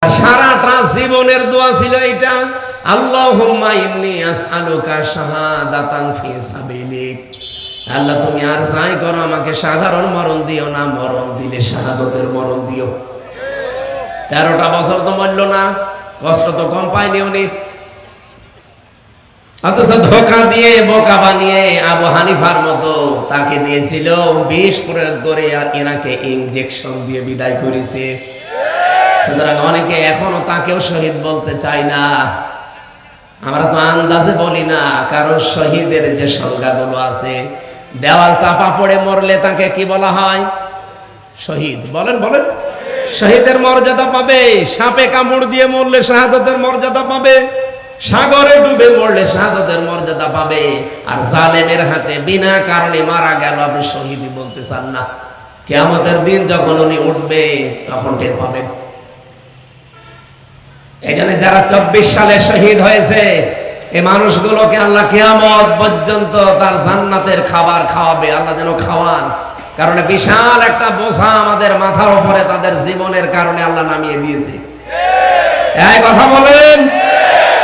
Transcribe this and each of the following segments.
সারাটা জীবনের দোয়া ছিল এটা, আল্লাহুম্মা ইন্নী আসআলুকা শাহাদাতান ফি সাবিলিক। আল্লাহ তুমি আর যাই করো আমাকে সাধারণ মরণ দিও না, মরণ দিলে শাহাদতের মরণ দিও। 13টা বছর তো মরল না, কষ্ট তো কম পায়নি উনি। অথচ ধোঁকা দিয়ে বোকা বানিয়ে আবু হানিফার মতো তাকে দিয়েছিল বিষ প্রয়োগ করে, আর এনাকে ইনজেকশন দিয়ে বিদায় করেছে। সুতরাং অনেকে এখনো তাকেও শহীদ বলতে চায় না। আমরা তো আন্দাজে বলি না, কারণ শহীদের যে সংজ্ঞাগুলো আছে, দেওয়াল চাপা পড়ে মরলে তাকে কি বলা হয়? শহীদ। বলেন বলেন, শহীদের মর্যাদা পাবে। সাপে কামড় দিয়ে মরলে শাহাদাতের মর্যাদা পাবে, সাগরে ডুবে মরলে শাহাদাতের মর্যাদা পাবে। আর জালেমের হাতে বিনা কারণে মারা গেল, আপনি শহীদই বলতে চান না। কিয়ামতের দিন যখন উনি উঠবে তখন টের পাবেন। এখানে যারা 24 সালে শহীদ হয়েছে, এই মানুষগুলোকে আল্লাহ কিয়ামত পর্যন্ত তার জান্নাতের খাবার খাওয়াবে। আল্লাহ যেন খাওয়ান, কারণ বিশাল একটা বোঝা আমাদের মাথার উপরে তাদের জীবনের কারণে আল্লাহ নামিয়ে দিয়েছে। এই কথা বলেন।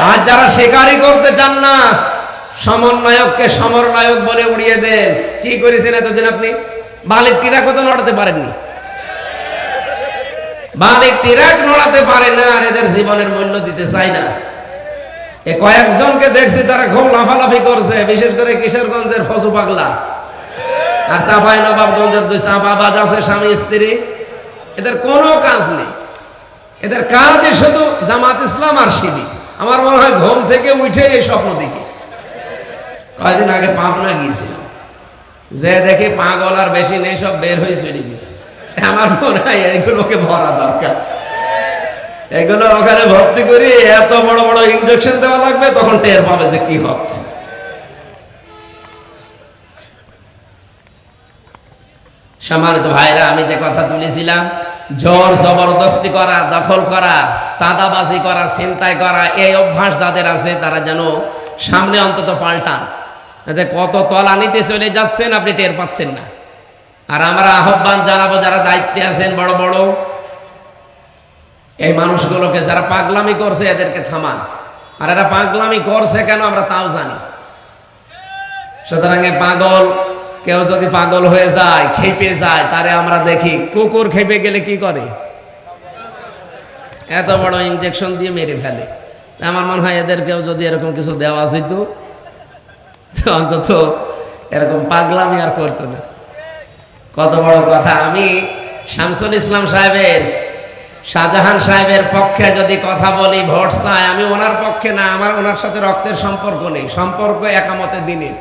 আর যারা স্বীকারই করতে চান না, সমন্বয়ককে সমরনায়ক বলে উড়িয়ে দেন। কি করেছেন এতদিন আপনি? বালিক টিরাক তো নড়াতে পারেননি, বালিক টিরাক নড়াতে পারে না, আর এদের জীবনের মূল্য দিতে চায় না। এ কয়েকজনকে দেখছি তারা খুব লাফালাফি করছে, বিশেষ করে কিশোরগঞ্জের ফজু পাগলা আর চাঁপাই নবাবগঞ্জের 2 চাঁপাবাজ আছে স্বামী স্ত্রী। এদের কোনো কাজ নেই, এদের কাজই শুধু জামাত ইসলাম আর শিবির। আমার মনে হয় ঘুম থেকে উঠে এই স্বপ্ন দেখি। কয়েকদিন আগে পাবনা গিয়েছিলাম, যে দেখি পাগল আর বেশি নেই, সব বের হয়ে চলে গেছে। আমার মনে হয় এইগুলোকে ভরা দরকার, এগুলো ওখানে ভর্তি করি, এত বড় বড় ইনজেকশন দেওয়া লাগবে, তখন টের পাবে যে কি হচ্ছে। সম্মানিত ভাইরা, আমি যে কথা তুলেছিলাম, জোর জবরদস্তি করা, দখল করা, চাঁদাবাজি করা, ছিনতাই করা, এই অভ্যাস যাদের আছে তারা যেন সামনে অন্তত পাল্টান। কত তলানিতে চলে যাচ্ছেন আপনি টের পাচ্ছেন না। আর আমরা আহ্বান জানাবো, যারা দায়িত্বে আছেন বড় বড়, এই মানুষগুলোকে যারা পাগলামি করছে এদেরকে থামান। আর এরা পাগলামি করছে কেন আমরা তাও জানি। সুতরাং পাগল কেউ যদি পাগল হয়ে যায়, খেপে যায়, তারে আমরা দেখি কুকুর খেপে গেলে কি করে? এত বড় ইনজেকশন দিয়ে মেরে ফেলে। আমার মনে হয় এদেরকেও যদি এরকম কিছু দেওয়া যেত, অন্তত এরকম পাগলামি আর করতো না। কত বড় কথা। আমি শামসুল ইসলাম সাহেবের, শাহজাহান সাহেবের পক্ষে যদি কথা বলি, ভোট চাই, আমি ওনার পক্ষে না, আমার ওনার সাথে রক্তের সম্পর্ক নেই, সম্পর্ক একামতে দিনের।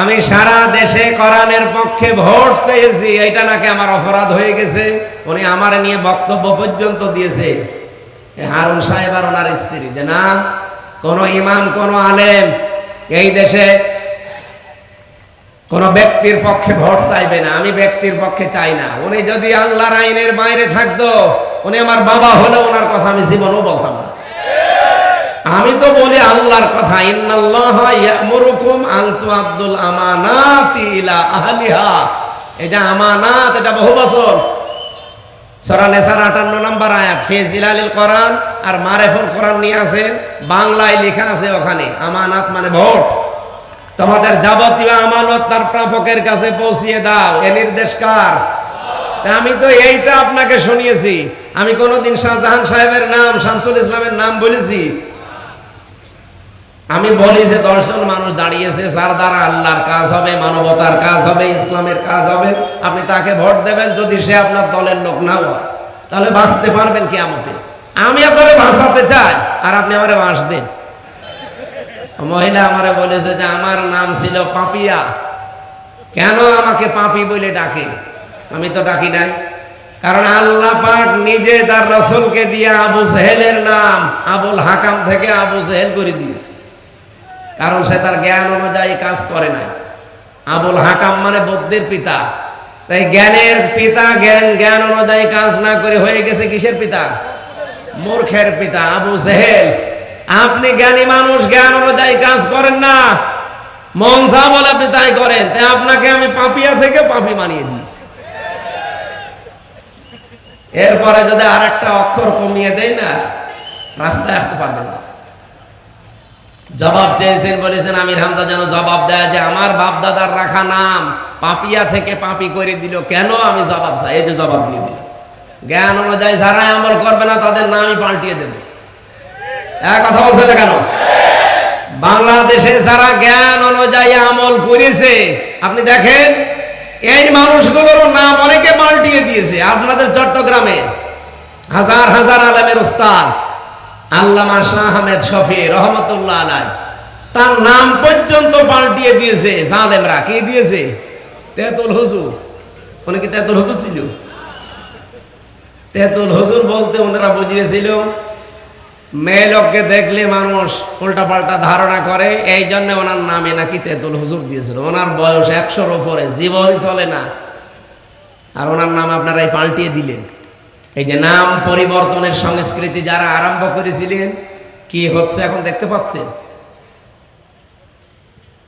আমি সারা দেশে কোরআনের পক্ষে ভোট চেয়েছি, এটা নাকি আমার অপরাধ হয়ে গেছে। উনি আমার নিয়ে বক্তব্য পর্যন্ত দিয়েছে, হারুন সাহেব আর ওনার স্ত্রী, যে না, কোন ইমাম, কোন আলেম এই দেশে কোন ব্যক্তির পক্ষে ভোট চাইবে না। আমি ব্যক্তির পক্ষে চাই না। উনি যদি আল্লাহর আইনের বাইরে থাকতো, উনি আমার বাবা হলে ওনার কথা আমি জীবনও বলতাম না। আমি তো বলি আল্লাহর কথা, ইন্নাল্লাহা ইয়ামুরুকুম আন তুআদ্দুল আমানাতি ইলা আহলিহা। এই যে আমানাত, এটা বহু বছর সূরা নিসার 58 নম্বর আয়াত, ফি জিলালিল কোরআন আর মারিফুল কোরআন নিয়ে আছে, বাংলায় লেখা আছে ওখানে। আমানাত মানে ভোট। তোমাদের যাবতীয় আমানত তার প্রাপকের কাছে পৌঁছিয়ে দাও, এ নির্দেশ কার? আমি তো এইটা আপনাকে শুনিয়েছি। আমি কোনোদিন শাহজাহান সাহেবের নাম, শামসুল ইসলামের নাম বলেছি? আমি বলি যে 10 জন মানুষ দাঁড়িয়েছে, যার দ্বারা আল্লাহর কাজ হবে, মানবতার কাজ হবে, ইসলামের কাজ হবে, আপনি তাকে ভোট দেবেন। যদি সে আপনার দলের লোক না হয়, তাহলে বাঁচতে পারবেন কিয়ামতে। আমি আপনারে বাঁচাতে চাই, আর আপনি আমারে বাঁশ দেন। মহিলা আমারে বলেছে যে আমার নাম ছিল পাপিয়া, কেন আমাকে পাপি বলে ডাকে? আমি তো ডাকি নাই, কারণ আল্লাহ পাক নিজে তার রাসূলকে দিয়ে আবু জেহেলের নাম আবুল হাকাম থেকে আবু জেহেল করে দিয়েছে, কারণ সে তার জ্ঞান অনুযায়ী কাজ করে না। আবুল হাকাম মানে বুদ্ধির পিতা, তাই জ্ঞানের পিতা জ্ঞান অনুযায়ী কাজ না করে হয়ে গেছে কিসের পিতা? মূর্খের পিতা আবু জেহেল। আপনি জ্ঞানী মানুষ, জ্ঞান অনুযায়ী কাজ করেন না, মন যা বলে আপনি তাই করেন, তাই আপনাকে আমি পাপিয়া থেকে পাপি বানিয়ে দিয়েছি। এরপরে যদি আর একটা অক্ষর কমিয়ে দেয় না, রাস্তায় আসতে পারবেন না। জবাব চেয়েছেন, বলেছেন আমির হামজা যেন জবাব দেয় যে আমার বাপ দাদার রাখা নাম পাপিয়া থেকে পাপি করে দিল, কেন? আমি জবাব চাই। এই যে জবাব দিয়ে দিল। জ্ঞান অনুযায়ী যারা আমল করবে না তাদের নামই পাল্টিয়ে দেবে। এক কথা বলছে না কেন? বাংলাদেশে যারা জ্ঞান অনুযায়ী আমল করেছে, আপনি দেখেন এই মানুষগুলোর নাম অনেকে পাল্টিয়ে দিয়েছে। আপনাদের চট্টগ্রামে হাজার হাজার আলেমের উস্তাদ আল্লামা শাহ আহমেদ শফি রহমতুল্লাহ আলাইহি, তার নাম পর্যন্ত পাল্টিয়ে দিয়েছে জালেমরা। কে দিয়েছে? তেতুল হুজুর। উনি কি তেতুল হুজুর ছিল? তেতুল হুজুর বলতে ওনারা বুঝিয়েছিল মেয়ে লোককে দেখলে মানুষ উল্টা পাল্টা ধারণা করে, এই জন্য ওনার নামে নাকি তেতুল হুজুর দিয়েছিল। ওনার বয়স 100-র উপরে, জীবনই চলে না, আর ওনার নাম আপনারাই পাল্টিয়ে দিলেন। এই যে নাম পরিবর্তনের সংস্কৃতি যারা আরম্ভ করেছিলেন, কি হচ্ছে এখন দেখতে পাচ্ছেন।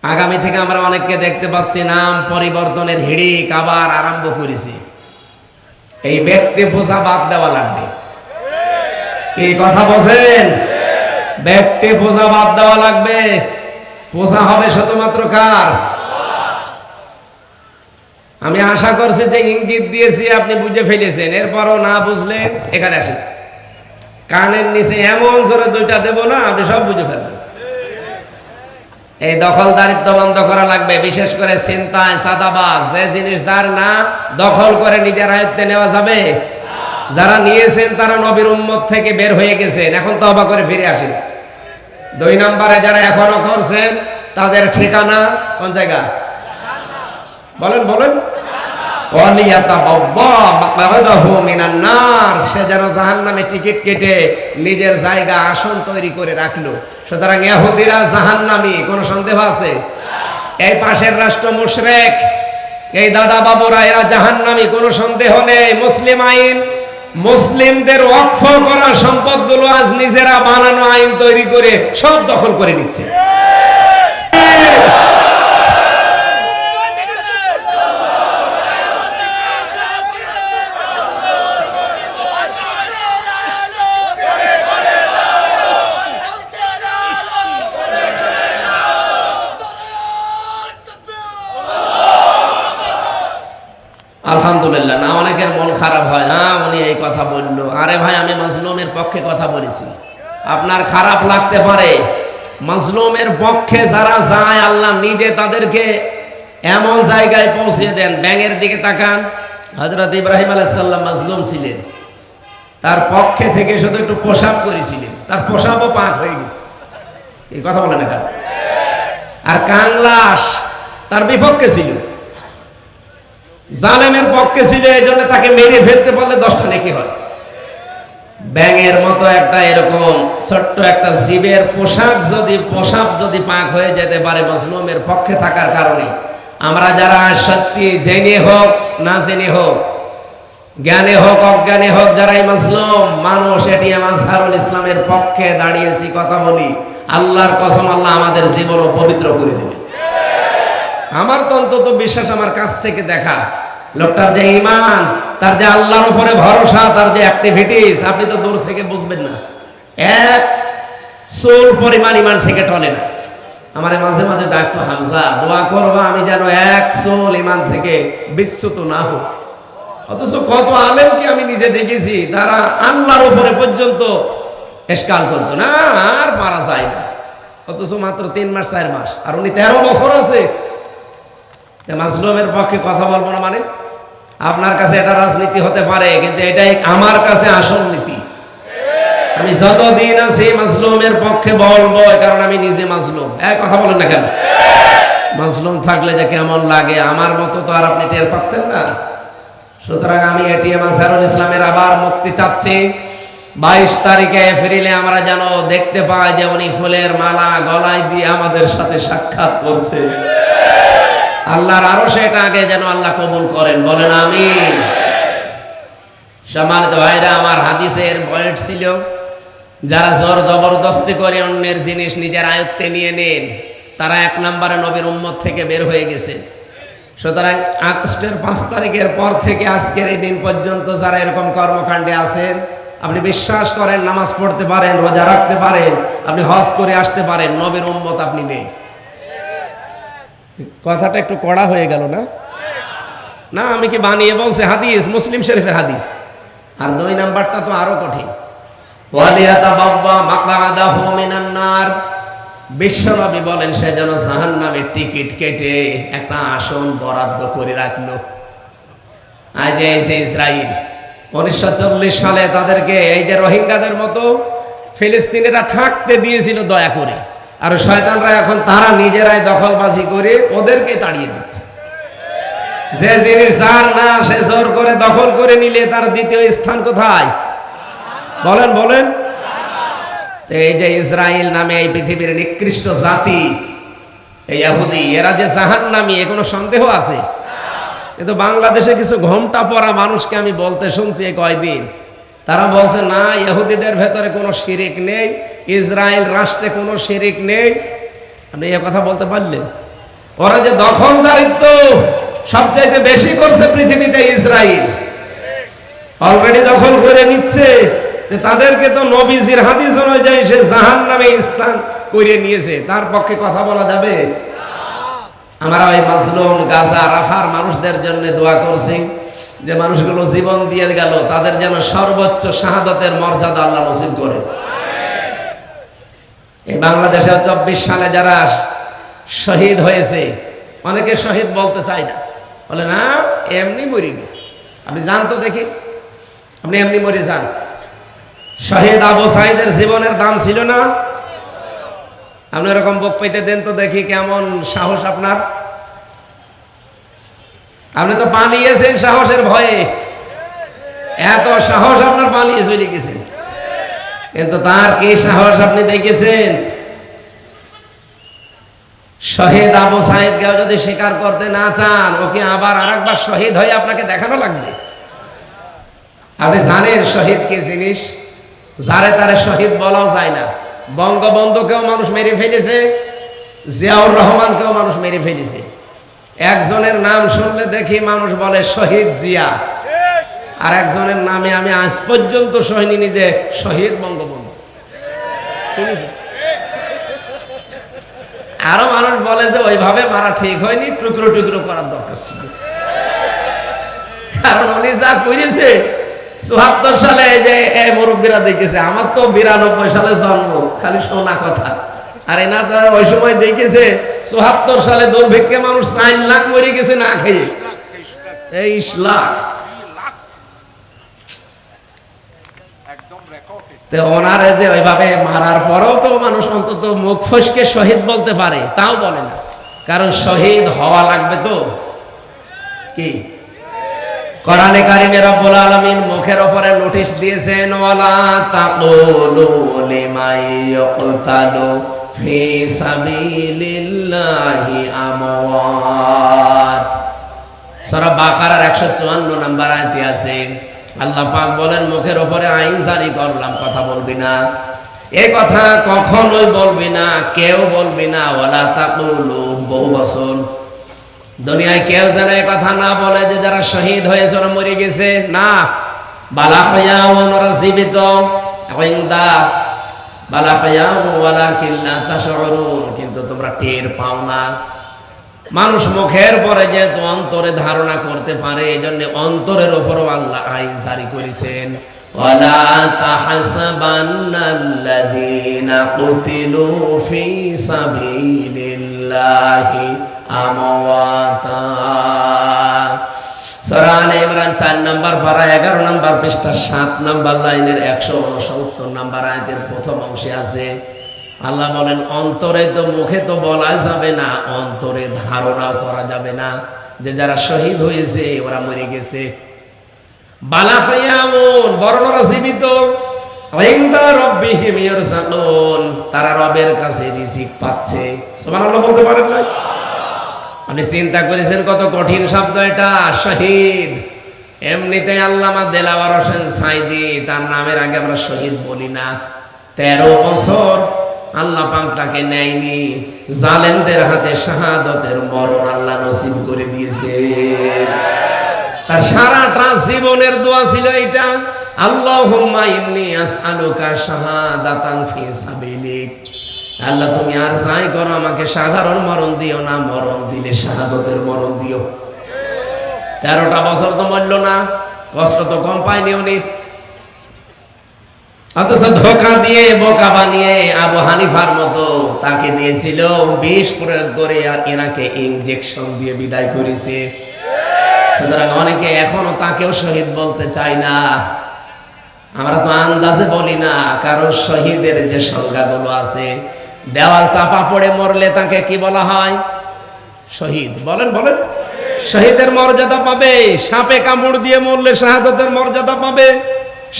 আগামী থেকে আমরা অনেককে দেখতে পাচ্ছি নাম পরিবর্তনের হিড়িক আবার আরম্ভ করেছি। এই ব্যক্তি পূজা বাদ দেওয়া লাগবে। এই কথা বলেন, ব্যক্তি পূজা বাদ দেওয়া লাগবে। পূজা হবে শুধুমাত্র কার? আমি আশা করছি যে ইঙ্গিত দিয়েছি আপনি বুঝে ফেলেছেন। এরপরও না বুঝলে এখানে আসেন, কানের নিচে এমন জোরে দুইটা দেব না, আপনি সব বুঝে ফেলবেন। এই দখলদারিত্ব বন্ধ করা লাগবে, বিশেষ করে চিন্তায় চাঁদাবাজ যে জিনিস যার না দখল করে নিজের আয়ত্তে নেওয়া যাবে। যারা নিয়েছেন তারা নবীর উম্মত থেকে বের হয়ে গেছেন, এখন তওবা করে ফিরে আসেন। 2 নম্বরে যারা এখনো করছেন তাদের ঠিকানা কোন জায়গা? বলেন বলেন। সে যেন জাহান্নামে টিকিট কেটে নিজের জায়গা আসন তৈরি করে রাখলো। সুতরাং ইহুদিরা জাহান্নামী, কোনো সন্দেহ আছে? এই পাশের রাষ্ট্র মুশরিক, এই দাদা বাবুরা এরা জাহান্নামী, কোনো সন্দেহ নেই। মুসলিম আইন, মুসলিমদের ওয়াকফ করা সম্পদগুলো আজ নিজেরা বানানো আইন তৈরি করে সব দখল করে নিচ্ছে। আলহামদুলিল্লাহ। না, অনেকের মন খারাপ হয়, হ্যাঁ উনি এই কথা বললো। আরে ভাই, আমি মাজলুমের পক্ষে কথা বলেছি। আপনার খারাপ লাগতে পারে, মাজলুমের পক্ষে যারা যায় আল্লাহ নিজে তাদেরকে এমন জায়গায় পৌঁছে দেন। ব্যাঙের দিকে তাকান, হযরত ইব্রাহিম আলাইহিস সালাম মাজলুম ছিলেন, তার পক্ষে থেকে শুধু একটু প্রসাব করেছিলেন, তার প্রসাবও পাক হয়ে গেছে। এই কথা বলেন না কেন? আর কাংলাস তার বিপক্ষে ছিল, জালেমের পক্ষে ছিল, এই জন্য তাকে মেরে ফেলতে পারলে 10টা নেকি হয়। ব্যাঙের মতো একটা এরকম ছোট্ট একটা জীবের পোশাক যদি পাক হয়ে যেতে পারে মাজলুমের পক্ষে থাকার কারণে, আমরা যারা সত্যি জেনে হোক না জেনে হোক, জ্ঞানে হোক অজ্ঞানে হোক, যারা এই মাজলুম মানুষ এটিএম আজহারুল ইসলামের পক্ষে দাঁড়িয়েছি, কথা বলি, আল্লাহর কসম আল্লাহ আমাদের জীবনও পবিত্র করে দেবে। আমার তো অন্তত বিশ্বাস, আমার কাছ থেকে দেখা লোকটার যে ঈমান, তার যে আল্লাহর উপরে ভরসা, তার যে অ্যাক্টিভিটিস, আপনি তো দূর থেকে বুঝবেন না। এক সোল পরিমাণ ঈমান থেকে টলে না। আমারে মাঝে মাঝে ডাকতো, হামজা দোয়া করবা আমি যেন এক সোল ঈমান থেকে বিচ্যুত না হোক। অথচ কত আলেমকে আমি নিজে দেখেছি, তারা আল্লাহর উপরে পর্যন্ত এশকাল করতো না, আর মারা যায় না। অথচ মাত্র 3 মাস 4 মাস, আর উনি 13 বছর আছে। মাজলুমের পক্ষে কথা বলবো না মানে? আপনার কাছে এটা রাজনীতি হতে পারে, কিন্তু এটাই আমার কাছে আসল নীতি। আমি যতদিন আছি মাজলুমের পক্ষে বলবো, কারণ আমি নিজে মাজলুম। কথা বলেন না কেন? মাজলুম থাকলে যে কেমন লাগে, আমার মতো তো আর আপনি টের পাচ্ছেন না। সুতরাং আমি এটিএম আজহারুল ইসলামের আবার মুক্তি চাচ্ছি। 22 তারিখে এপ্রিলে আমরা যেন দেখতে পাই যে উনি ফুলের মালা গলায় দিয়ে আমাদের সাথে সাক্ষাৎ করছে। আল্লাহর আরশে এটা আগে যেন আল্লাহ কবুল করেন, বলেন আমিন। সম্মানিত ভাইরা, আমার হাদিসের পয়েন্ট ছিল, যারা জোর জবরদস্তি করে অন্যের জিনিস নিজের আয়ত্তে নিয়ে নেন, তারা 1 নম্বরে নবীর উম্মত থেকে বের হয়ে গেছে। সুতরাং আগস্টের 5 তারিখের পর থেকে আজকের এই দিন পর্যন্ত যারা এরকম কর্মকাণ্ডে আছেন, আপনি বিশ্বাস করেন নামাজ পড়তে পারেন, রোজা রাখতে পারেন, আপনি হজ করে আসতে পারেন, নবীর উম্মত আপনি নেই। কথাটা একটু কড়া হয়ে গেল না? না, আমি কি বানিয়ে বলছি? হাদিস, মুসলিম শরীফের হাদিস। আর 2 নাম্বারটা তো আরো কঠিন, ওয়ালিয়াতাবাওয়া মাকআদাহু মিনান নার। বিশ্বনবী বলেন সে যেন জাহান্নামের টিকিট কেটে একটা আসন বরাদ্দ করে রাখলো। আজ এই যে ইসরায়েল 1940 সালে তাদেরকে এই যে রোহিঙ্গাদের মতো ফিলিস্তিনিরা থাকতে দিয়েছিল দয়া করে, আর শয়তানরা এখন তারা নিজেরাই দখলবাজি করে ওদেরকে তাড়িয়ে দিচ্ছে। যে জিনিস যার না সে জোর করে দখল করে নিলে তার দ্বিতীয় স্থান কোথায়? বলেন বলেন। এই যে ইসরায়েল নামে এই পৃথিবীর নিকৃষ্ট জাতি, এই ইহুদি, এরা যে জাহান্নামী এ কোনো সন্দেহ আছে? কিন্তু বাংলাদেশে কিছু ঘোমটা পরা মানুষকে আমি বলতে শুনছি এই কয়দিন, তারা বলছে না ইহুদিদের ভেতরে কোনো শিরিক নেই, ইসরায়েল রাষ্ট্রে কোনো শিরিক নেই। আপনি এ কথা বলতে পারলেন? ওরা যে দখলদারিত্ব সবচাইতে বেশি করছে পৃথিবীতে ইসরায়েল, অলরেডি দখল করে নিচ্ছে। তাদেরকে তো নবীজির হাদিস অনুযায়ী সে জাহান্নামে স্থান করে নিয়েছে, তার পক্ষে কথা বলা যাবে? আমরা ওই মাজলুম গাজা রাফার মানুষদের জন্য দোয়া করছি যে মানুষগুলো জীবন দিয়ে গেল, তাদের যেন সর্বোচ্চ শাহাদাতের মর্যাদা আল্লাহ নসিব করে। এই বাংলাদেশে 24 সালে যারা শহীদ হয়েছে, অনেকে শহীদ বলতে চায় না, বলে না এমনি মরে গেছে। আপনি জান তো দেখি, আপনি এমনি মরে যান। শহীদ আবু সাইদের জীবনের দাম ছিল না? আপনি এরকম বুক পেতে দেন তো দেখি কেমন সাহস আপনার। আপনি তো পালিয়েছেন সাহসের ভয়ে, এত সাহস আপনার, পালিয়ে চলে গেছেন। কিন্তু তার কি সাহস আপনি দেখেছেন? শহীদ আবু সাইদকে যদি স্বীকার করতে না চান, ওকে আবার আরেকবার শহীদ হয়ে আপনাকে দেখানো লাগবে। আপনি জানেন শহীদ কি জিনিস? যারে তারে শহীদ বলাও যায় না। বঙ্গবন্ধুকেও মানুষ মেরে ফেলেছে, জিয়াউর রহমানকেও মানুষ মেরে ফেলেছে। একজনের নাম শুনলে দেখি মানুষ বলে শহীদ জিয়া, আর একজনের নামে আমি আজ পর্যন্ত শুনিনি যে শহীদ বঙ্গবন্ধু। শুনেছি? আরো মানুষ বলে যে ওইভাবে মারা ঠিক হয়নি, টুকরো টুকরো করার দরকার ছিল। কারণ উনি যা করেছে 74 সালে এই যে মুরব্বীরা দেখেছে, আমার তো 92 সালে জন্ম, খালি শোনা কথা। আর এনা ওই সময় দেখেছে 74 সালে দুর্ভিক্ষে মানুষ 4 লাখ মরে গেছে না খেয়ে, 23 লাখ। তো ওনারে যে ওইভাবে মারার পরেও তো মানুষ অন্তত মুখ ফসকে শহীদ বলতে পারে, তাও বলে না। কারণ শহীদ হওয়া লাগবে তো। কি কোরআনে কারিমে রব্বুল আলামিন মুখের উপরে নোটিশ দিয়েছেন, ওয়ালা তাকুলু লিমান ইয়াকতালু ফি সাবিলিল্লাহি আমওয়াত। সূরা বাকারার 154 নম্বর আয়াতে আছে, আল্লাহ পাক বলেন মুখের উপরে আইন জারি করলাম, কথা বলবি না। এই কথা কখনোই বলবি না, কেউ বলবি না। ওয়ালা তাকুলু, বহু বছর দুনিয়ায় কেউ যেন এই কথা না বলে যে যারা শহীদ হয়েছে ওরা মরে গেছে। না, বালা হায়াউন, ওরা জীবিত। বালা হায়াউন ওয়ালাকিন লা তাশউরুন, কিন্তু তোমরা টের পাও না। মানুষ মুখের পরে যেহেতু অন্তরে ধারণা করতে পারে, এই জন্য অন্তরের উপরও আল্লাহ আইন জারি করেছেন। ওয়ালা তাহসাবান্নাল্লাযীনা কুতিলু ফি সাবিলিল্লাহি আমওয়াতা। সূরা আলে ইমরান 4 নম্বর পারা 11 নম্বর পৃষ্ঠা 7 নম্বর লাইনের 169 নম্বর আয়াতের প্রথম অংশে আছে, আল্লাহ বলেন অন্তরে তো, মুখে তো বলা যাবে না, অন্তরে ধারণাও করা যাবে না যে যারা শহীদ হয়েছে ওরা মরে গেছে। বালা হায়াউন, বর্ণনা জীবিত। ইনদা রাব্বিহিম ইয়ারযাকুন, তারা রবের কাছে রিজিক পাচ্ছে। সুবহানাল্লাহ বলতে পারেন না? আপনি চিন্তা করেছেন কত কঠিন শব্দ এটা, শহীদ। এমনিতেই আল্লামা দেলাওয়ার হোসেন সাইদি, তার নামের আগে আমরা শহীদ বলি না। 13 বছর আল্লাহ পাক তাকে নেয়নি, জালেমদের হাতে শাহাদতের মরণ আল্লাহ নসিব করে দিয়েছে। তার সারাটা জীবনের দোয়া ছিল এইটা, আল্লাহুম্মা ইন্নী আসআলুকা শাহাদাতান ফি সাবিলিক। আল্লাহ তুমি আর যাই করো আমাকে সাধারণ মরণ দিও না, মরণ দিলে শাহাদতের মরণ দিও। 13টা বছর তো মরল না, কষ্ট তো কম পায়নি উনি। অথচ ধোঁকা দিয়ে বোকা বানিয়ে আবু হানিফার মতো তাকে দিয়েছিল বিষ প্রয়োগ করে, আর এনাকে ইনজেকশন দিয়ে বিদায় করেছে। সুতরাং অনেকে এখনো তাকেও শহীদ বলতে চায় না। আমরা তো আন্দাজে বলি না, কারণ শহীদের যে সংজ্ঞাগুলো আছে, দেওয়াল চাপা পড়ে মরলে তাকে কি বলা হয়? শহীদ। বলেন বলেন, শহীদের মর্যাদা পাবে। সাপে কামড় দিয়ে মরলে শাহাদতের মর্যাদা পাবে,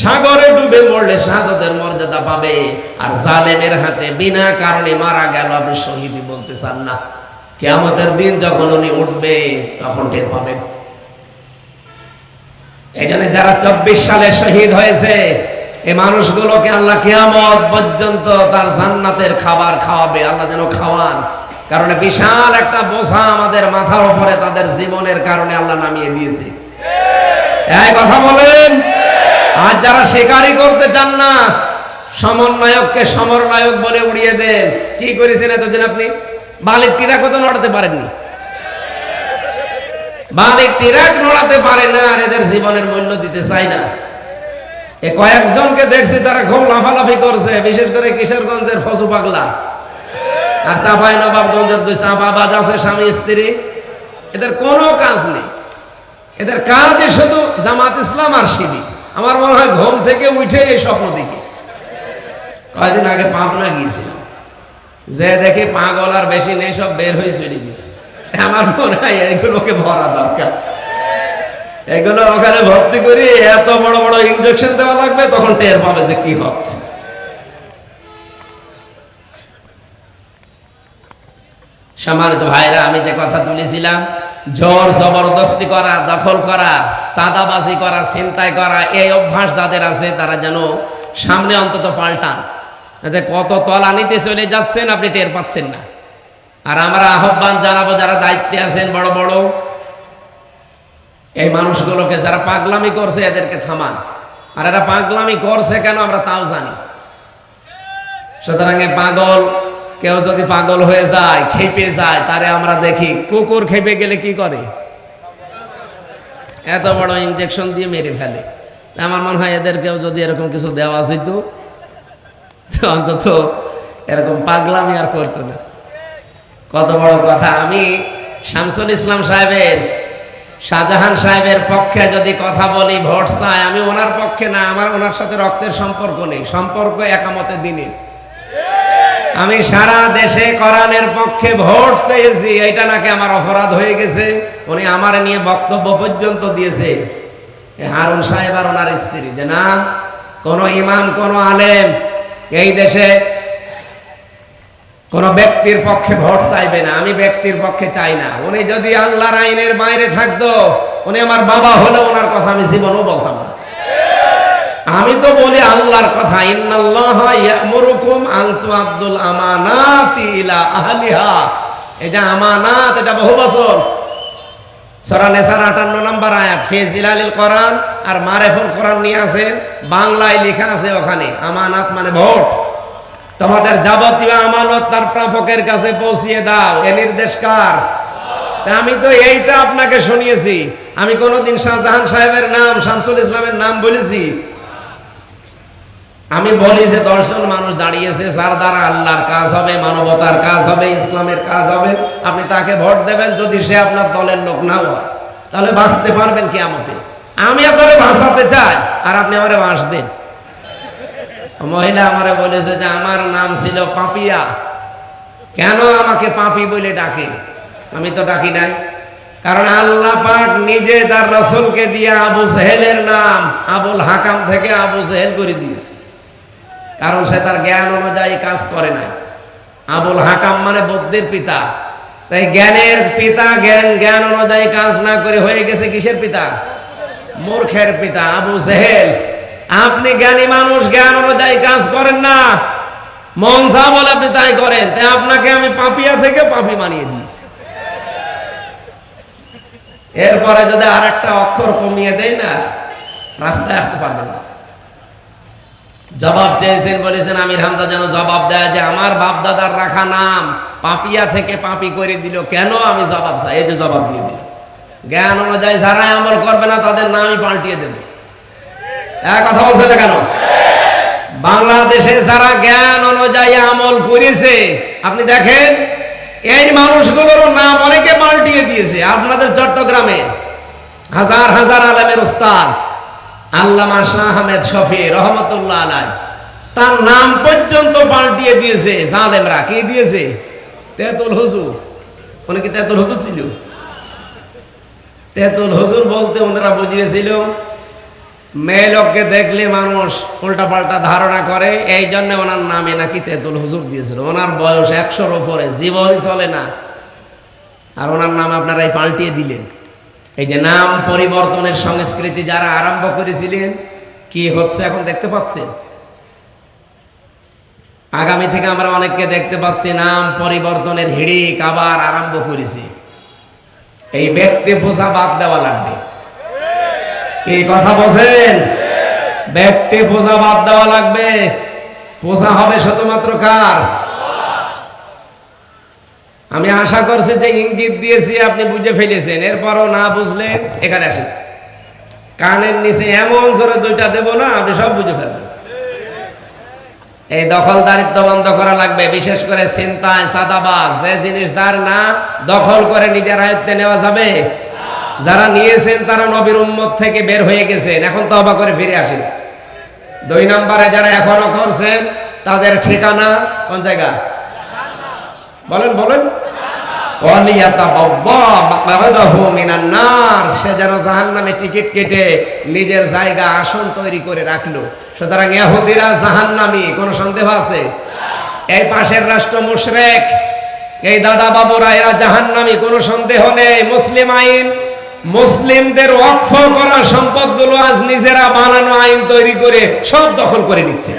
সাগরে ডুবে মরলে শাহাদতের মর্যাদা পাবে। আর জালেমের হাতে বিনা কারণে মারা গেল, আপনি শহীদই বলতে চান না। কিয়ামতের দিন যখন উনি উঠবে তখন টের পাবেন। এখানে যারা 24 সালে শহীদ হয়েছে, এই মানুষগুলোকে আল্লাহ কিয়ামত পর্যন্ত তার জান্নাতের খাবার খাওয়াবে। আল্লাহ যেন খাওয়ান, কারণ বিশাল একটা বোঝা আমাদের মাথার উপরে তাদের জীবনের কারণে আল্লাহ নামিয়ে দিয়েছে। এই কথা বলেন। আর যারা স্বীকারই করতে চান না, সমন্বয়ককে সমরনায়ক বলে উড়িয়ে দেন। কি করেছেন এতদিন আপনি? বালির টিরাক তো নড়াতে পারেননি, বালির টিরাক নড়াতে পারে না, আর এদের জীবনের মূল্য দিতে চায় না। এ কয়েকজনকে দেখছি তারা খুব লাফালাফি করছে, বিশেষ করে কিশোরগঞ্জের ফসু পাগলা আর চাঁপাই নবাবগঞ্জের 2 চাঁপাবাজ আছে স্বামী স্ত্রী। এদের কোনো কাজ নেই, এদের কাজই শুধু জামাত ইসলাম আর শিবির। আমার মনে হয় ঘুম থেকে উঠে এই স্বপ্ন দেখি। কয়েকদিন আগে পাবনা গিয়েছিলাম, যে দেখি পাগল আর বেশি নেই, সব বের হয়ে চলে গেছে। আমার মনে হয় এইগুলোকে ভরা দরকার, এগুলো ওখানে ভর্তি করি, এত বড় বড় ইনজেকশন দেওয়া লাগবে, তখন টের পাবে যে কি হচ্ছে। সম্মানিত ভাইরা, আমি যে কথা তুলেছিলাম, জোর জবরদস্তি করা, দখল করা, চাঁদাবাজি করা, ছিনতাই করা, এই অভ্যাস যাদের আছে তারা যেন সামনে অন্তত পাল্টান। এতে কত তলানিতে চলে যাচ্ছেন আপনি টের পাচ্ছেন না। আর আমরা আহ্বান জানাবো, যারা দায়িত্বে আছেন বড় বড়, এই মানুষগুলোকে যারা পাগলামি করছে এদেরকে থামান। আর এরা পাগলামি করছে কেন আমরা তাও জানি। সুতরাং পাগল কেউ যদি পাগল হয়ে যায়, খেপে যায়, তারে আমরা দেখি কুকুর খেপে গেলে কি করে? এত বড় ইনজেকশন দিয়ে মেরে ফেলে। আমার মনে হয় এদেরকেও যদি এরকম কিছু দেওয়া যেত, অন্তত এরকম পাগলামি আর করতো না। কত বড় কথা। আমি শামসুল ইসলাম সাহেবের, শাহজাহান সাহেবের পক্ষে যদি কথা বলি, ভোট চাই, আমি ওনার পক্ষে না, আমার ওনার সাথে রক্তের সম্পর্ক নেই, সম্পর্ক একামতে দিনের। আমি সারা দেশে কোরআনের পক্ষে ভোট চেয়েছি, এটা নাকি আমার অপরাধ হয়ে গেছে। উনি আমার নিয়ে বক্তব্য পর্যন্ত দিয়েছে হারুন সাহেব আর ওনার স্ত্রী, যে না, কোন ইমাম, কোন আলেম এই দেশে কোন ব্যক্তির পক্ষে ভোট চাইবে না। আমি ব্যক্তির পক্ষে চাই না। উনি যদি আল্লাহর আইনের বাইরে থাকতো, উনি আমার বাবা হলে ওনার কথা আমি জীবনও বলতাম না। আমি তো বলি আল্লাহর কথা, ইন্নাল্লাহা ইয়ামুরুকুম আন তুআদ্দুল আমানাতি ইলা আহলিহা। এই যে আমানাত, এটা বহু বছর সূরা নিসার 58 নম্বর আয়াত, ফি জিলালিল কোরআন আর মারিফুল কোরআন নিয়ে আছে, বাংলায় লেখা আছে ওখানে। আমানাত মানে ভোট। তোমাদের যাবতীয় আমানত তার প্রাপকের কাছে পৌঁছিয়ে দাও, এ নির্দেশ কার? আমি তো এইটা আপনাকে শুনিয়েছি। আমি কোনোদিন শাহজাহান সাহেবের নাম, শামসুল ইসলামের নাম বলেছি? আমি বলি যে 10 জন মানুষ দাঁড়িয়েছে, যার দ্বারা আল্লাহর কাজ হবে, মানবতার কাজ হবে, ইসলামের কাজ হবে, আপনি তাকে ভোট দেবেন। যদি সে আপনার দলের লোক না হয়, তাহলে বাঁচতে পারবেন কিয়ামতে। আমি আপনারে বাঁচাতে চাই, আর আপনি আমারে বাঁশ দেন। মহিলা আমারে বলেছে যে আমার নাম ছিল পাপিয়া, কেন আমাকে পাপি বলে ডাকে? আমি তো ডাকি নাই, কারণ আল্লাহ পাক নিজে তার রাসূলকে দিয়ে আবু জেহেলের নাম আবুল হাকাম থেকে আবু জেহেল করে দিয়েছে, কারণ সে তার জ্ঞান অনুযায়ী কাজ করে নাই। আবুল হাকাম মানে বুদ্ধির পিতা, তাই জ্ঞানের পিতা জ্ঞান অনুযায়ী কাজ না করে হয়ে গেছে কিসের পিতা? মূর্খের পিতা, আবু জেহেল। আপনি জ্ঞানী মানুষ, জ্ঞান অনুযায়ী কাজ করেন না, মন যা বলে আপনি তাই করেন, তাই আপনাকে আমি পাপিয়া থেকে পাপি বানিয়ে দিয়েছি। এরপরে যদি আর একটা অক্ষর কমিয়ে দেয় না, রাস্তায় আসতে পারবেন না। জবাব চেয়েছেন, বলেছেন আমির হামজা যেন জবাব দেয় যে আমার বাপ দাদার রাখা নাম পাপিয়া থেকে পাপি করে দিল কেন, আমি জবাব চাই। এই যে জবাব দিয়ে দিল, জ্ঞান অনুযায়ী যারাই আমল করবে না তাদের নামই পাল্টিয়ে দেব। এক কথা বলছে না কেন? বাংলাদেশে যারা জ্ঞান অনুযায়ী আমল করেছে, আপনি দেখেন এই মানুষগুলোর নাম অনেকে পাল্টিয়ে দিয়েছে। আপনাদের চট্টগ্রামে হাজার হাজার আলেমের উস্তাদ আল্লামা শাহ আহমেদ শফি রহমতুল্লাহ আলাইহি, তার নাম পর্যন্ত পাল্টিয়ে দিয়েছে জালেমরা। কে দিয়েছে? তেতুল হুজুর। উনি কি তেতুল হুজুর ছিল? তেতুল হুজুর বলতে ওনারা বুঝিয়েছিল মেয়ে লোককে দেখলে মানুষ উল্টা পাল্টা ধারণা করে, এই জন্য ওনার নামে নাকি তেতুল হুজুর দিয়েছিল। ওনার বয়স 100-র উপরে, জীবনই চলে না, আর ওনার নাম আপনারাই পাল্টিয়ে দিলেন। এই যে নাম পরিবর্তনের সংস্কৃতি যারা আরম্ভ করেছিলেন, কি হচ্ছে এখন দেখতে পাচ্ছেন। আগামী থেকে আমরা অনেককে দেখতে পাচ্ছি নাম পরিবর্তনের হিড়িক আবার আরম্ভ করেছি। এই ব্যক্তি পূজা বাদ দেওয়া লাগবে। এই কথা বলেন, ব্যক্তি পূজা বাদ দেওয়া লাগবে। পূজা হবে শুধুমাত্র কার? আমি আশা করছি যে ইঙ্গিত দিয়েছি আপনি বুঝে ফেলেছেন। এরপরও না বুঝলে এখানে আসেন, কানের নিচে এমন জোরে দুইটা দেব না, আপনি সব বুঝে ফেলবেন। এই দখলদারিত্ব বন্ধ করা লাগবে, বিশেষ করে চিন্তায় চাঁদাবাজ যে জিনিস যার না দখল করে নিজের আয়ত্তে নেওয়া যাবে। যারা নিয়েছেন তারা নবীর উম্মত থেকে বের হয়ে গেছেন, এখন তওবা করে ফিরে আসেন। 2 নম্বরে যারা এখনো করছেন তাদের ঠিকানা কোন জায়গা? বলেন বলেন। সে যেন জাহান্নামে টিকিট কেটে নিজের জায়গা আসন তৈরি করে রাখলো। সুতরাং ইহুদিরা জাহান্নামী, কোনো সন্দেহ আছে? এই পাশের রাষ্ট্র মুশরিক, এই দাদা বাবুরা এরা জাহান্নামী, কোনো সন্দেহ নেই। মুসলিম আইন, মুসলিমদের ওয়াকফ করা সম্পদগুলো আজ নিজেরা বানানো আইন তৈরি করে সব দখল করে নিচ্ছে।